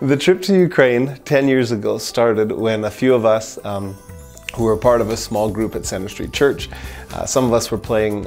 The trip to Ukraine 10 years ago started when a few of us who were part of a small group at Center Street Church, some of us were playing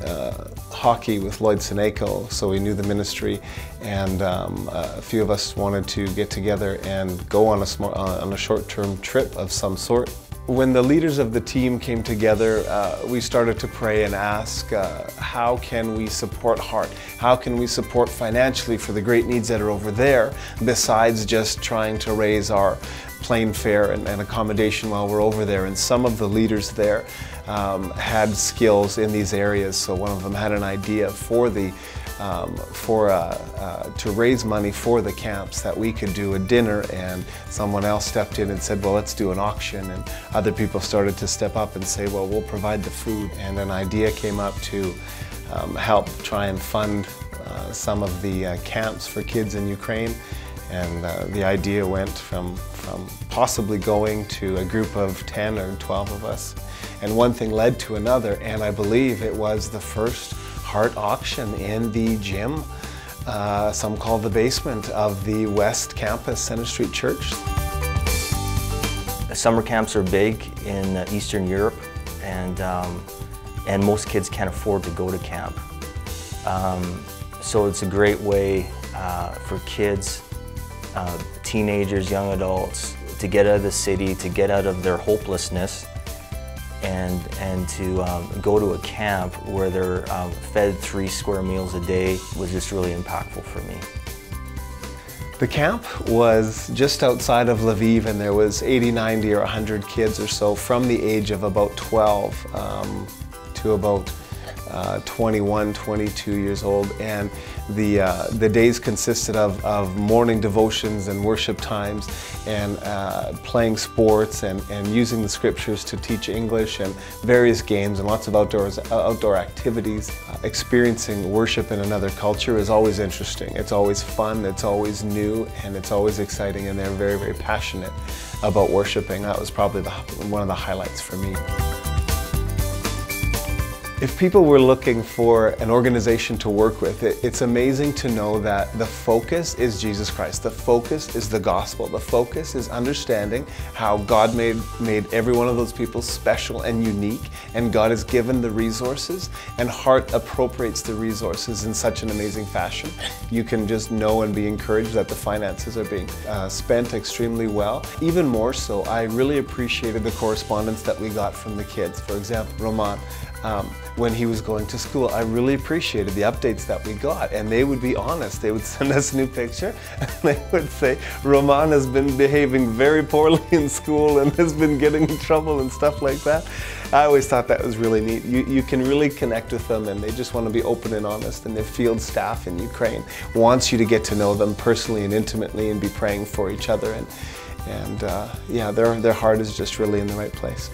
hockey with Lloyd Seneko, so we knew the ministry, and a few of us wanted to get together and go on a short-term trip of some sort. When the leaders of the team came together, we started to pray and ask, how can we support HART? How can we support financially for the great needs that are over there, besides just trying to raise our plane fare and accommodation while we're over there? And some of the leaders there had skills in these areas, so one of them had an idea for the to raise money for the camps, that we could do a dinner, and someone else stepped in and said, well, let's do an auction, and other people started to step up and say, well, we'll provide the food, and an idea came up to help try and fund some of the camps for kids in Ukraine. And the idea went from possibly going to a group of 10 or 12 of us, and one thing led to another, and I believe it was the first HART auction in the gym, some call the basement of the West Campus, Center Street Church. Summer camps are big in Eastern Europe, and most kids can't afford to go to camp. So it's a great way for kids, teenagers, young adults, to get out of the city, to get out of their hopelessness, and to go to a camp where they're fed 3 square meals a day was just really impactful for me. The camp was just outside of Lviv, and there was 80, 90 or 100 kids or so from the age of about 12 to about 21, 22 years old, and the days consisted of morning devotions and worship times, and playing sports, and using the scriptures to teach English, and various games and lots of outdoor activities. Experiencing worship in another culture is always interesting. It's always fun, it's always new, and it's always exciting, and they're very, very passionate about worshiping. That was probably one of the highlights for me. If people were looking for an organization to work with, it's amazing to know that the focus is Jesus Christ. The focus is the gospel. The focus is understanding how God made every one of those people special and unique, and God has given the resources, and HART appropriates the resources in such an amazing fashion. You can just know and be encouraged that the finances are being spent extremely well. Even more so, I really appreciated the correspondence that we got from the kids. For example, Roman, when he was going to school, I really appreciated the updates that we got, and they would be honest. They would send us a new picture, and they would say, Roman has been behaving very poorly in school and has been getting in trouble and stuff like that. I always thought that was really neat. You can really connect with them, and they just want to be open and honest, and their field staff in Ukraine wants you to get to know them personally and intimately and be praying for each other, and yeah, their heart is just really in the right place.